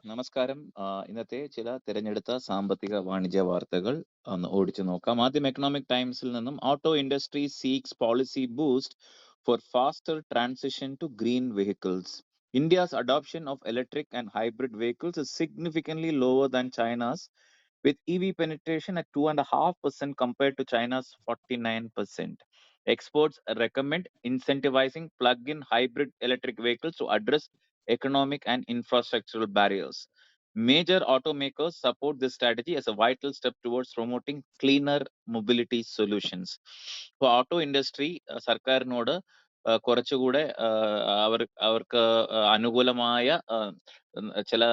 നമസ്കാരം. ഇന്നത്തെ ചില തിരഞ്ഞെടുത്ത സാമ്പത്തിക വാണിജ്യ വാർത്തകൾ ഒന്ന് ഓടിച്ചു നോക്കാം. ആദ്യം എക്കണോമിക് ടൈംസിൽ നിന്നും auto industry seeks policy boost for faster transition to green vehicles. India's adoption of electric and hybrid vehicles is significantly lower than China's, with EV penetration at 2.5% compared to China's 49%. Experts recommend incentivizing plug-in hybrid electric vehicles to address economic and infrastructural barriers. Major automakers support this strategy as a vital step towards promoting cleaner mobility solutions. ഇപ്പോൾ auto industry സർക്കാരിനോട് കുറച്ചുകൂടെ അവർക്ക് അനുകൂലമായ ചില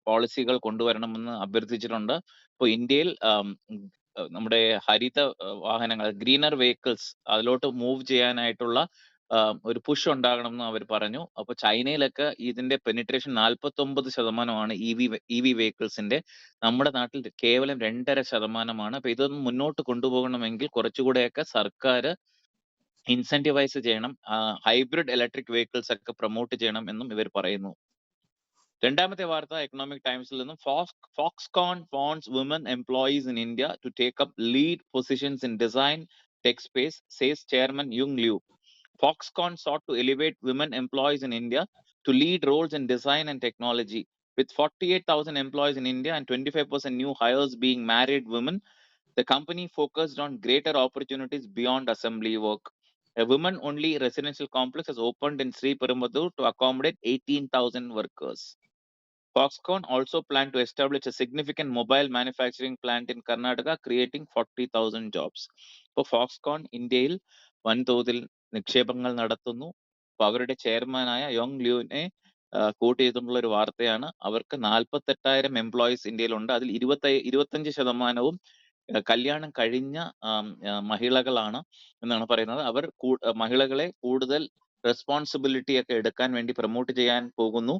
പോളിസികൾ കൊണ്ടുവരണമെന്ന് അഭ്യർത്ഥിച്ചിട്ടുണ്ട്. ഇപ്പോൾ ഇന്ത്യയിൽ നമ്മുടെ ഹരിത വാഹനങ്ങൾ, ഗ്രീനർ വെഹിക്കിൾസ്, അതിലോട്ട് മൂവ് ചെയ്യാനായിട്ടുള്ള ഒരു പുഷ് ഉണ്ടാകണമെന്ന് അവർ പറഞ്ഞു. അപ്പൊ ചൈനയിലൊക്കെ ഇതിന്റെ പെനിട്രേഷൻ 49% ഇ വി വെഹിക്കിൾസിന്റെ. നമ്മുടെ നാട്ടിൽ കേവലം 2.5%. അപ്പൊ ഇതൊന്ന് മുന്നോട്ട് കൊണ്ടുപോകണമെങ്കിൽ കുറച്ചുകൂടെയൊക്കെ സർക്കാർ ഇൻസെന്റിവൈസ് ചെയ്യണം, ഹൈബ്രിഡ് ഇലക്ട്രിക് വെഹിക്കിൾസ് ഒക്കെ പ്രൊമോട്ട് ചെയ്യണം എന്നും ഇവർ പറയുന്നു. രണ്ടാമത്തെ വാർത്ത എക്കണോമിക് ടൈംസിൽ നിന്നും Foxconn wants woman employees in India to take up lead positions in design tech space, says chairman Young ലിu. Foxconn sought to elevate women employees in India to lead roles in design and technology. With 48,000 employees in India and 25% new hires being married women, the company focused on greater opportunities beyond assembly work. A women-only residential complex has opened in Sri Perumbudur to accommodate 18,000 workers. Foxconn also planned to establish a significant mobile manufacturing plant in Karnataka, creating 40,000 jobs. ഇപ്പോൾ Foxconn ഇന്ത്യയിൽ വൻതോതിൽ നിക്ഷേപങ്ങൾ നടത്തുന്നു. അപ്പൊ അവരുടെ ചെയർമാനായ Yong ലിയുവിനെ coat ചെയ്തിട്ടുള്ള ഒരു വാർത്തയാണ്. അവർക്ക് 48,000 എംപ്ലോയീസ് ഇന്ത്യയിലുണ്ട്. അതിൽ 25% കല്യാണം കഴിഞ്ഞ മഹിളകളാണ് എന്നാണ് പറയുന്നത്. അവർ മഹിളകളെ കൂടുതൽ റെസ്പോൺസിബിലിറ്റി ഒക്കെ എടുക്കാൻ വേണ്ടി പ്രൊമോട്ട് ചെയ്യാൻ പോകുന്നു,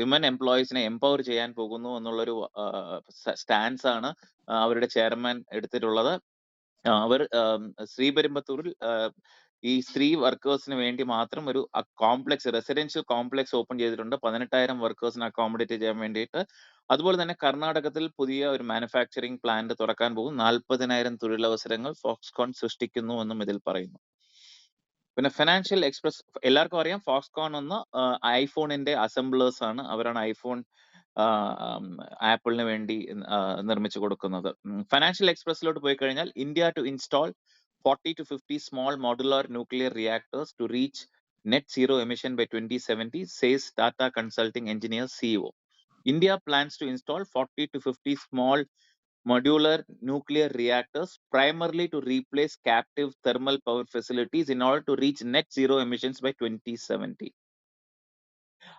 വിമൻ എംപ്ലോയീസിനെ എംപവർ ചെയ്യാൻ പോകുന്നു എന്നുള്ളൊരു സ്റ്റാൻസ് ആണ് അവരുടെ ചെയർമാൻ എടുത്തിട്ടുള്ളത്. അവർ ശ്രീപെരുമ്പത്തൂരിൽ ഈ സ്ത്രീ വർക്കേഴ്സിന് വേണ്ടി മാത്രം ഒരു കോംപ്ലക്സ്, റെസിഡൻഷ്യൽ കോംപ്ലക്സ് ഓപ്പൺ ചെയ്തിട്ടുണ്ട് 18,000 വർക്കേഴ്സിനെ അക്കോമഡേറ്റ് ചെയ്യാൻ വേണ്ടിയിട്ട്. അതുപോലെ തന്നെ കർണാടകത്തിൽ പുതിയ ഒരു മാനുഫാക്ചറിംഗ് പ്ലാന്റ് തുറക്കാൻ പോകും. 40,000 തൊഴിലവസരങ്ങൾ ഫോക്സ്കോൺ സൃഷ്ടിക്കുന്നു എന്നും ഇതിൽ പറയുന്നു. പിന്നെ ഫിനാൻഷ്യൽ എക്സ്പ്രസ്, എല്ലാവർക്കും അറിയാം ഫോക്സ്കോൺ ഒന്ന് ഐഫോണിന്റെ അസംബ്ലേഴ്സ് ആണ്. അവരാണ് ഐഫോൺ ആപ്പിളിന് വേണ്ടി നിർമ്മിച്ചു കൊടുക്കുന്നത്. ഫിനാൻഷ്യൽ എക്സ്പ്രസിലോട്ട് പോയി കഴിഞ്ഞാൽ India to install 40 to 50 small modular nuclear reactors to reach net zero emission by 2070, says Tata Consulting Engineers CEO. India plans to install 40 to 50 small modular nuclear reactors, primarily to replace captive thermal power facilities in order to reach net zero emissions by 2070.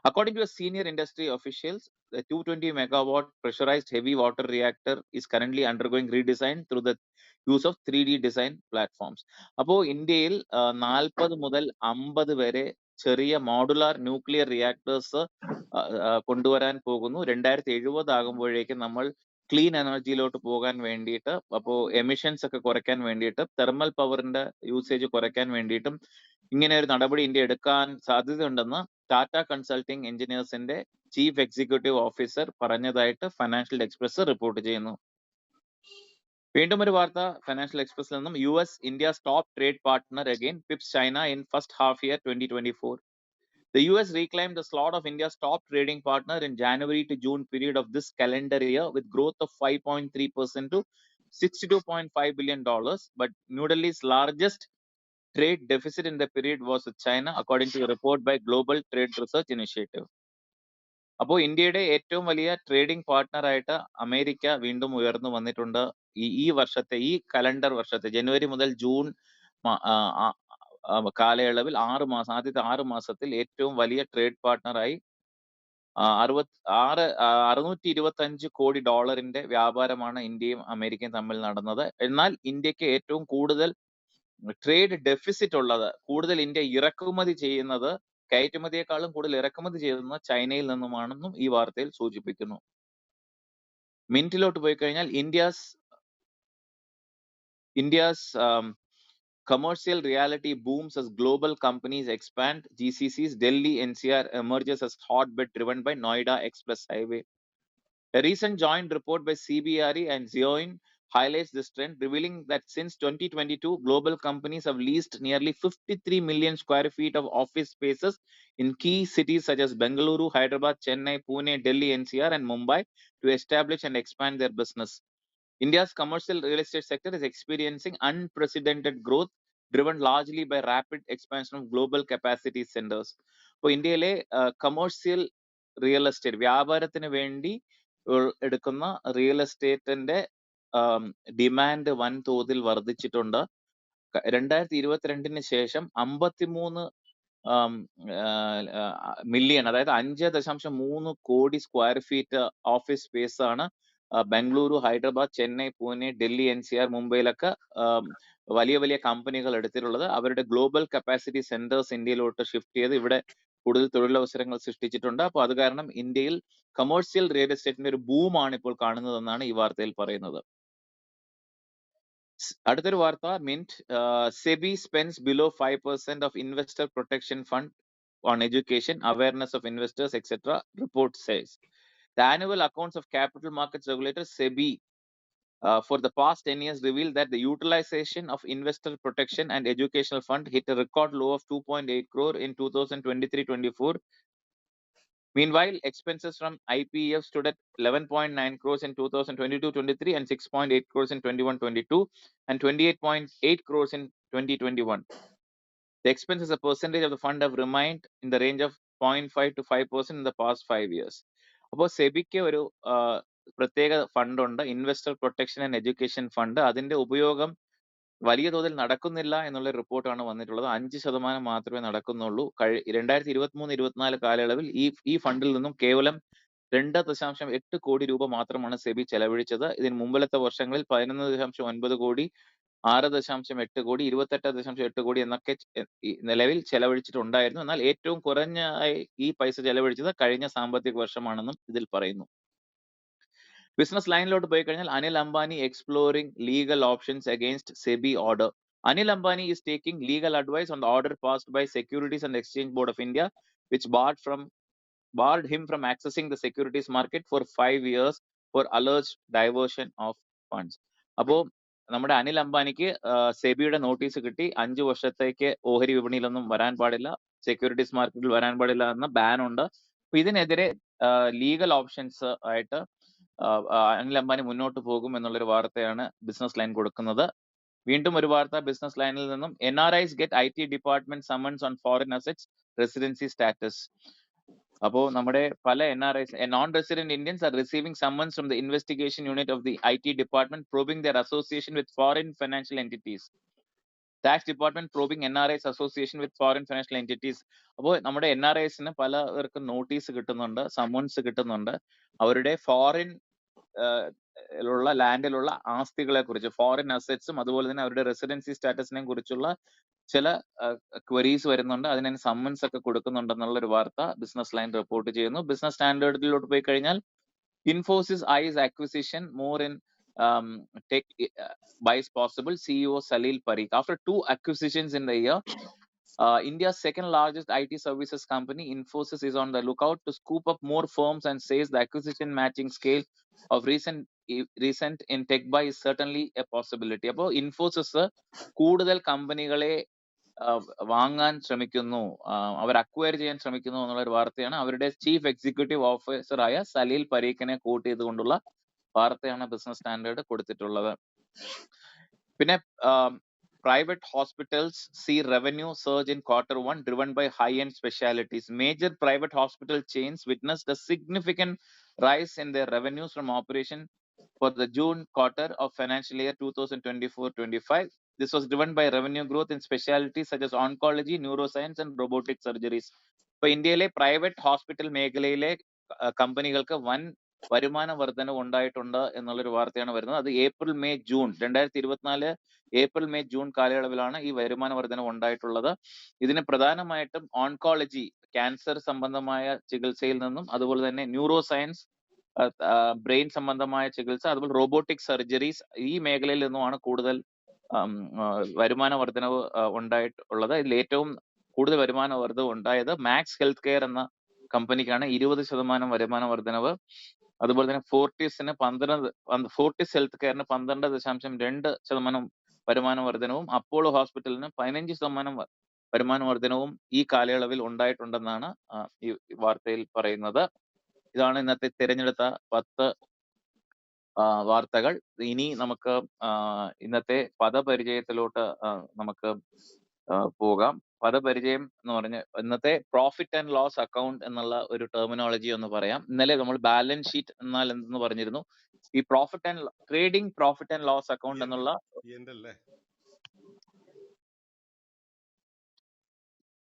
According to a senior industry officials, the 220 megawatt pressurized heavy water reactor is currently undergoing redesign through the use of 3D design platforms. അപ്പോൾ ഇന്ത്യയിൽ 40 മുതൽ 50 വരെ ചെറിയ modular nuclear reactors കൊണ്ടുവരാൻ പോകുന്നു. 2070 ആകുമ്പോഴേക്കും നമ്മൾ clean എനർജിയിലോട്ട് പോകാൻ വേണ്ടിയിട്ട്, അപ്പോൾ എമിഷൻസ് ഒക്കെ കുറയ്ക്കാൻ വേണ്ടിയിട്ട്, തെർമൽ പവറിന്റെ യൂസേജ് കുറയ്ക്കാൻ വേണ്ടിയിട്ടും ഇങ്ങനെ ഒരു നടപടി ഇന്ത്യ എടുക്കാൻ സാധ്യതയുണ്ടെന്ന് ടാറ്റ കൺസൾട്ടിംഗ് എഞ്ചിനീയേഴ്സിന്റെ ചീഫ് എക്സിക്യൂട്ടീവ് ഓഫീസർ പറഞ്ഞതായിട്ട് ഫൈനാൻഷ്യൽ എക്സ്പ്രസ് റിപ്പോർട്ട് ചെയ്യുന്നു. വീണ്ടും ഒരു വാർത്ത ഫൈനാൻഷ്യൽ എക്സ്പ്രസിൽ നിന്നും US India's top trade partner again pips China in first half year 2024. The US reclaimed the slot of India's top trading partner in January to June period of this calendar year with growth of 5.3% to $62.5 billion. But New Delhi's largest trade deficit in the period was with China, according to a report by Global Trade Research Initiative. അപ്പോൾ ഇന്ത്യയുടെ ഏറ്റവും വലിയ trading partner ആയിട്ട് America വീണ്ടും ഉയർന്നു വന്നിട്ടുണ്ട്. ഈ വർഷത്തെ, ഈ കലണ്ടർ വർഷത്തെ ജനുവരി മുതൽ ജൂൺ കാലയളവിൽ 6 മാസം, ആദ്യത്തെ 6 മാസത്തിൽ ഏറ്റവും വലിയ ട്രേഡ് പാർട്ട്ണറായി $625 കോടി വ്യാപാരമാണ് ഇന്ത്യയും അമേരിക്കയും തമ്മിൽ നടന്നത്. എന്നാൽ ഇന്ത്യക്ക് ഏറ്റവും കൂടുതൽ ട്രേഡ് ഡെഫിസിറ്റ് ഉള്ളത്, കൂടുതൽ ഇന്ത്യ ഇറക്കുമതി ചെയ്യുന്നത്, കയറ്റുമതിയെക്കാളും കൂടുതൽ ഇറക്കുമതി ചെയ്യുന്നത് ചൈനയിൽ നിന്നുമാണെന്നും ഈ വാർത്തയിൽ സൂചിപ്പിക്കുന്നു. മിന്റിലോട്ട് പോയി കഴിഞ്ഞാൽ India's Commercial reality booms as global companies expand. GCCs, Delhi NCR emerges as hotbed driven by Noida Express Highway. A recent joint report by CBRE and Xeoin highlights this trend, revealing that since 2022, global companies have leased nearly 53 million square feet of office spaces in key cities such as Bengaluru, Hyderabad, Chennai, Pune, Delhi NCR, and Mumbai to establish and expand their business. India's commercial real estate sector is experiencing unprecedented growth, driven largely by rapid expansion of global capacity centers. ഇപ്പോൾ ഇന്ത്യയിലെ commercial real estate വ്യാപാരത്തിന് വേണ്ടി എടുക്കുന്ന real എസ്റ്റേറ്റിന്റെ demand വൻതോതിൽ വർദ്ധിച്ചിട്ടുണ്ട്. 2022 ശേഷം 53 million, അതായത് 5.3 കോടി square feet office space ആണ് ബംഗളൂരു, ഹൈദരാബാദ്, ചെന്നൈ, പൂനെ, ഡൽഹി NCR, മുംബൈയിലൊക്കെ വലിയ വലിയ കമ്പനികൾ എടുത്തിട്ടുള്ളത്. അവരുടെ ഗ്ലോബൽ കപ്പാസിറ്റി സെന്റേഴ്സ് ഇന്ത്യയിലോട്ട് ഷിഫ്റ്റ് ചെയ്ത് ഇവിടെ കൂടുതൽ തൊഴിലവസരങ്ങൾ സൃഷ്ടിച്ചിട്ടുണ്ട്. അപ്പോൾ അത് കാരണം ഇന്ത്യയിൽ കമേഴ്സ്യൽ റിയൽ എസ്റ്റേറ്റിന്റെ ഒരു ബൂമാണ് ഇപ്പോൾ കാണുന്നതെന്നാണ് ഈ വാർത്തയിൽ പറയുന്നത്. അടുത്തൊരു വാർത്ത, Mint SEBI spends below 5% of investor protection fund on education, awareness of investors, etc., report says. The annual accounts of capital markets regulator SEBI for the past 10 years revealed that the utilization of investor protection and educational fund hit a record low of 2.8 crore in 2023-24. Meanwhile, expenses from IPEF stood at 11.9 crores in 2022-23 and 6.8 crores in 21-22 and 28.8 crores in 2021. The expense as a percentage of the fund have remained in the range of 0.5 to 5% in the past 5 years. അപ്പോൾ സെബിക്ക് ഒരു പ്രത്യേക ഫണ്ടുണ്ട്, investor protection and education fund. അതിന്റെ ഉപയോഗം വലിയ തോതിൽ നടക്കുന്നില്ല എന്നുള്ള റിപ്പോർട്ടാണ് വന്നിട്ടുള്ളത്. 5% മാത്രമേ നടക്കുന്നുള്ളൂ. 2023-24 കാലയളവിൽ ഈ ഫണ്ടിൽ നിന്നും കേവലം 2.8 കോടി രൂപ മാത്രമാണ് സെബി ചെലവഴിച്ചത്. ഇതിന് മുമ്പിലത്തെ വർഷങ്ങളിൽ 11.9 കോടി, 6.8 കോടി, 28.8 കോടി എന്നൊക്കെ നിലവിൽ ചെലവഴിച്ചിട്ടുണ്ടായിരുന്നു. എന്നാൽ ഏറ്റവും കുറഞ്ഞ ഈ പൈസ ചെലവഴിച്ചത് കഴിഞ്ഞ സാമ്പത്തിക വർഷമാണെന്നും ഇതിൽ പറയുന്നു. ബിസിനസ് ലൈനിലോട്ട് പോയി കഴിഞ്ഞാൽ Anil Ambani exploring legal options against SEBI order. Anil Ambani is taking legal advice on the order passed by securities and exchange board of India which barred him from accessing the securities market for 5 years for alleged diversion of funds. അപ്പോൾ നമ്മുടെ Anil അംബാനിക്ക് സെബിയുടെ notice കിട്ടി, 5 വർഷത്തേക്ക് ഓഹരി വിപണിയിലൊന്നും വരാൻ പാടില്ല, securities മാർക്കറ്റിൽ വരാൻ പാടില്ല എന്ന ബാൻ ഉണ്ട്. അപ്പൊ ഇതിനെതിരെ ലീഗൽ ഓപ്ഷൻസ് ആയിട്ട് അനിൽ അംബാനി മുന്നോട്ട് പോകും എന്നുള്ളൊരു വാർത്തയാണ് ബിസിനസ് ലൈൻ കൊടുക്കുന്നത്. വീണ്ടും ഒരു വാർത്ത ബിസിനസ് ലൈനിൽ നിന്നും, NRIs get IT department summons on foreign assets residency status. അപ്പോൾ നമ്മുടെ പല NRIs, non-resident Indians are receiving summons from the investigation unit of the IT department probing their association with foreign financial entities. Tax department probing NRIs association with foreign financial entities. അപ്പോൾ നമ്മുടെ NRIsന് പലർക്കും notice കിട്ടുന്നുണ്ട്, someone's കിട്ടുന്നുണ്ട്. അവരുടെ foreign ഉള്ള ലാൻഡിലുള്ള ആസ്തികളെ കുറിച്ച്, foreign അസറ്റ്സും അതുപോലെ തന്നെ അവരുടെ റെസിഡൻസി സ്റ്റാറ്റസിനെ കുറിച്ചുള്ള ചില ക്വരീസ് വരുന്നുണ്ട്. അതിന് സമ്മൻസ് ഒക്കെ കൊടുക്കുന്നുണ്ടെന്നുള്ള ഒരു വാർത്ത ബിസിനസ് ലൈൻ റിപ്പോർട്ട് ചെയ്യുന്നു. ബിസിനസ് സ്റ്റാൻഡേർഡിലോട്ട് പോയി കഴിഞ്ഞാൽ, Infosys eyes acquisition more in tech buys possible, CEO Salil Parikh. After 2 acquisitions in the year, India's second largest IT services company, Infosys, is on the lookout to scoop up more firms and says the acquisition matching scale of recent in tech buy is certainly a possibility. അപ്പോൾ ഇൻഫോസിസ് കൂടുതൽ കമ്പനികളെ വാങ്ങാൻ ശ്രമിക്കുന്നു, അവർ acquire ചെയ്യാൻ ശ്രമിക്കുന്നു എന്നുള്ള ഒരു വാർത്തയാണ്. അവരുടെ ചീഫ് എക്സിക്യൂട്ടീവ് ഓഫീസറായ സലീൽ പരീഖിനെ കോട്ട് ചെയ്തുകൊണ്ടുള്ള വാർത്തയാണ് ബിസിനസ് സ്റ്റാൻഡേർഡ് കൊടുത്തിട്ടുള്ളത്. പിന്നെ private hospitals see revenue surge in Q1 driven by high-end specialties. Major private hospital chains witnessed a significant rise in their revenues from operation for the June quarter of financial year 2024-25. This was driven by revenue growth in specialties such as oncology, neuroscience, and robotic surgeries. ഇപ്പോൾ ഇന്ത്യയിലെ private hospital മേഖലയിലെ കമ്പനികൾക്ക് വൻ വരുമാന വർധന ഉണ്ടായിട്ടുണ്ട് എന്നുള്ളൊരു വാർത്തയാണ് വരുന്നത്. അത് April May June 2024 April May June കാലയളവിലാണ് ഈ വരുമാന വർധന ഉണ്ടായിട്ടുള്ളത്. ഇതിന് പ്രധാനമായിട്ടും ഓൺകോളജി, ക്യാൻസർ സംബന്ധമായ ചികിത്സയിൽ നിന്നും അതുപോലെ തന്നെ ന്യൂറോ സയൻസ്, ബ്രെയിൻ സംബന്ധമായ ചികിത്സ, അതുപോലെ റോബോട്ടിക് സർജറീസ്, ഈ മേഖലയിൽ നിന്നുമാണ് കൂടുതൽ വരുമാന വർധനവ് ഉണ്ടായിട്ടുള്ളത്. ഇതിൽ ഏറ്റവും കൂടുതൽ വരുമാന വർധനവ് ഉണ്ടായത് മാക്സ് ഹെൽത്ത് കെയർ എന്ന കമ്പനിക്കാണ്. 20% വരുമാന വർധനവ്. അതുപോലെ തന്നെ ഫോർട്ടിസ് ഹെൽത്ത് കെയറിന് 12.2% വരുമാന വർധനവും അപ്പോളോ ഹോസ്പിറ്റലിന് 15% വരുമാന വർധനവും ഈ കാലയളവിൽ ഉണ്ടായിട്ടുണ്ടെന്നാണ് ഈ വാർത്തയിൽ പറയുന്നത്. ഇതാണ് ഇന്നത്തെ തിരഞ്ഞെടുത്ത 10 വാർത്തകൾ. ഇനി നമുക്ക് ഇന്നത്തെ പദപരിചയത്തിലോട്ട് നമുക്ക് പോകാം. പദപരിചയം എന്ന് പറഞ്ഞ ഇന്നത്തെ പ്രോഫിറ്റ് ആൻഡ് ലോസ് അക്കൗണ്ട് എന്നുള്ള ഒരു ടെർമിനോളജി ഒന്ന് പറയാം. ഇന്നലെ നമ്മൾ ബാലൻസ് ഷീറ്റ് എന്നാൽ എന്തെന്ന് പറഞ്ഞിരുന്നു. ഈ trading profit and loss account എന്നുള്ള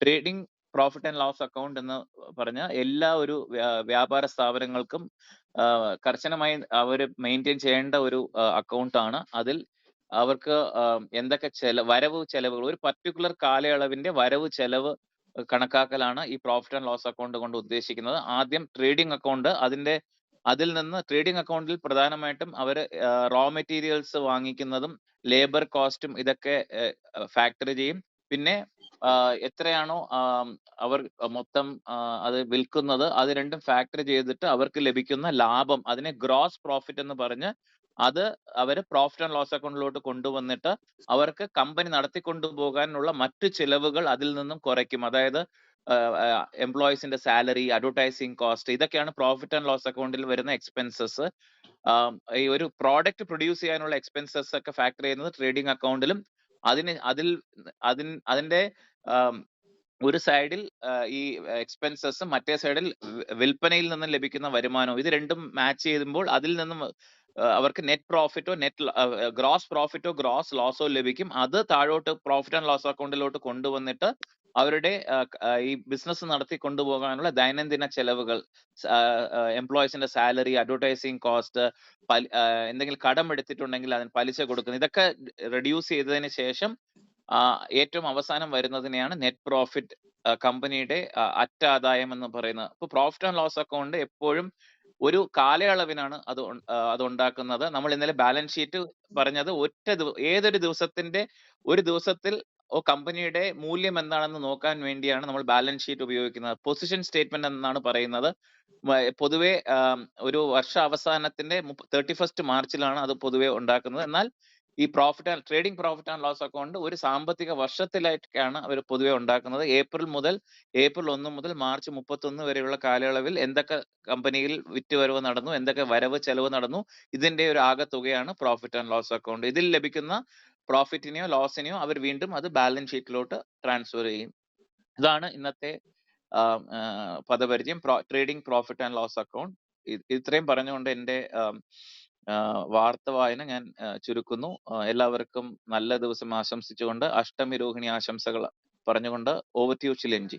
trading profit and loss account എന്ന് പറഞ്ഞ എല്ലാ ഒരു വ്യാപാര സ്ഥാപനങ്ങൾക്കും കർശനമായി അവർ മെയിൻറ്റെയിൻ ചെയ്യേണ്ട ഒരു അക്കൗണ്ട് ആണ്. അതിൽ അവർക്ക് എന്തൊക്കെ വരവ് ചെലവുകൾ, ഒരു പർട്ടിക്കുലർ കാലയളവിന്റെ വരവ് ചെലവ് കണക്കാക്കലാണ് ഈ പ്രോഫിറ്റ് ആൻഡ് ലോസ് അക്കൗണ്ട് കൊണ്ട് ഉദ്ദേശിക്കുന്നത്. ആദ്യം ട്രേഡിംഗ് അക്കൗണ്ട്, അതിൽ നിന്ന് ട്രേഡിംഗ് അക്കൗണ്ടിൽ പ്രധാനമായിട്ടും അവർ റോ മെറ്റീരിയൽസ് വാങ്ങിക്കുന്നതും ലേബർ കോസ്റ്റും ഇതൊക്കെ ഫാക്ടർ ചെയ്യും. പിന്നെ എത്രയാണോ അവർ മൊത്തം അത് വിൽക്കുന്നത്, അത് രണ്ടും ഫാക്ടർ ചെയ്തിട്ട് അവർക്ക് ലഭിക്കുന്ന ലാഭം, അതിനെ ഗ്രോസ് പ്രോഫിറ്റ് എന്ന് പറഞ്ഞ് അത് അവർ പ്രോഫിറ്റ് ആൻഡ് ലോസ് അക്കൗണ്ടിലോട്ട് കൊണ്ടുവന്നിട്ട് അവർക്ക് കമ്പനി നടത്തിക്കൊണ്ടുപോകാനുള്ള മറ്റു ചിലവുകൾ അതിൽ നിന്നും കുറയ്ക്കും. അതായത് എംപ്ലോയീസിന്റെ സാലറി, അഡ്വർടൈസിങ് കോസ്റ്റ്, ഇതൊക്കെയാണ് പ്രോഫിറ്റ് ആൻഡ് ലോസ് അക്കൗണ്ടിൽ വരുന്ന എക്സ്പെൻസസ്. ഈ ഒരു പ്രോഡക്റ്റ് പ്രൊഡ്യൂസ് ചെയ്യാനുള്ള എക്സ്പെൻസസ് ഒക്കെ ഫാക്ടർ ചെയ്യുന്നത് ട്രേഡിംഗ് അക്കൗണ്ടിലും. അതിന്റെ ഒരു സൈഡിൽ ഈ എക്സ്പെൻസസും മറ്റേ സൈഡിൽ വിൽപ്പനയിൽ നിന്നും ലഭിക്കുന്ന വരുമാനവും, ഇത് രണ്ടും മാച്ച് ചെയ്യുമ്പോൾ അതിൽ നിന്നും അവർക്ക് നെറ്റ് പ്രോഫിറ്റോ ഗ്രോസ് പ്രോഫിറ്റോ ഗ്രോസ് ലോസോ ലഭിക്കും. അത് താഴോട്ട് പ്രോഫിറ്റ് ആൻഡ് ലോസ് അക്കൗണ്ടിലോട്ട് കൊണ്ടുവന്നിട്ട് അവരുടെ ഈ ബിസിനസ് നടത്തി കൊണ്ടുപോകാനുള്ള ദൈനംദിന ചെലവുകൾ, എംപ്ലോയീസിന്റെ സാലറി, അഡ്വർടൈസിങ് കോസ്റ്റ്, എന്തെങ്കിലും കടം എടുത്തിട്ടുണ്ടെങ്കിൽ അതിന് പലിശ കൊടുക്കുന്നത്, ഇതൊക്കെ റെഡ്യൂസ് ചെയ്തതിന് ശേഷം ഏറ്റവും അവസാനം വരുന്നതിനെയാണ് നെറ്റ് പ്രോഫിറ്റ്, കമ്പനിയുടെ അറ്റാദായം എന്ന് പറയുന്നത്. അപ്പൊ പ്രോഫിറ്റ് ആൻഡ് ലോസ് അക്കൗണ്ട് എപ്പോഴും ഒരു കാലയളവിനാണ് അത് ഉണ്ടാക്കുന്നത്. നമ്മൾ ഇന്നലെ ബാലൻസ് ഷീറ്റ് പറഞ്ഞത് ഒരു ദിവസത്തിൽ കമ്പനിയുടെ മൂല്യം എന്താണെന്ന് നോക്കാൻ വേണ്ടിയാണ് നമ്മൾ ബാലൻസ് ഷീറ്റ് ഉപയോഗിക്കുന്നത്. പൊസിഷൻ സ്റ്റേറ്റ്മെന്റ് എന്നാണ് പറയുന്നത്. പൊതുവെ ഒരു വർഷ അവസാനത്തിന്റെ 31 മാർച്ചിലാണ് അത് പൊതുവെ ഉണ്ടാക്കുന്നത്. എന്നാൽ ഈ trading profit and loss account ഒരു സാമ്പത്തിക വർഷത്തിലേക്കാണ് അവർ പൊതുവെ ഉണ്ടാക്കുന്നത്. ഏപ്രിൽ 1 മുതൽ മാർച്ച് 31 വരെയുള്ള കാലയളവിൽ എന്തൊക്കെ കമ്പനിയിൽ വിറ്റുവരവ് നടന്നു, എന്തൊക്കെ വരവ് ചെലവ് നടന്നു, ഇതിന്റെ ഒരു ആകെത്തുകയാണ് പ്രോഫിറ്റ് ആൻഡ് ലോസ് അക്കൗണ്ട്. ഇതിൽ ലഭിക്കുന്ന പ്രോഫിറ്റിനെയോ ലോസിനെയോ അവർ വീണ്ടും അത് ബാലൻസ് ഷീറ്റിലോട്ട് ട്രാൻസ്ഫർ ചെയ്യും. ഇതാണ് ഇന്നത്തെ പദപരിചയം, trading profit and loss account. ഇത്രയും പറഞ്ഞുകൊണ്ട് എൻ്റെ വാർത്ത വായന ഞാൻ ചുരുക്കുന്നു. എല്ലാവർക്കും നല്ല ദിവസം ആശംസിച്ചുകൊണ്ട് അഷ്ടമി രോഹിണി ആശംസകൾ പറഞ്ഞുകൊണ്ട് ഓവർ ടു യു ചിലൻജി.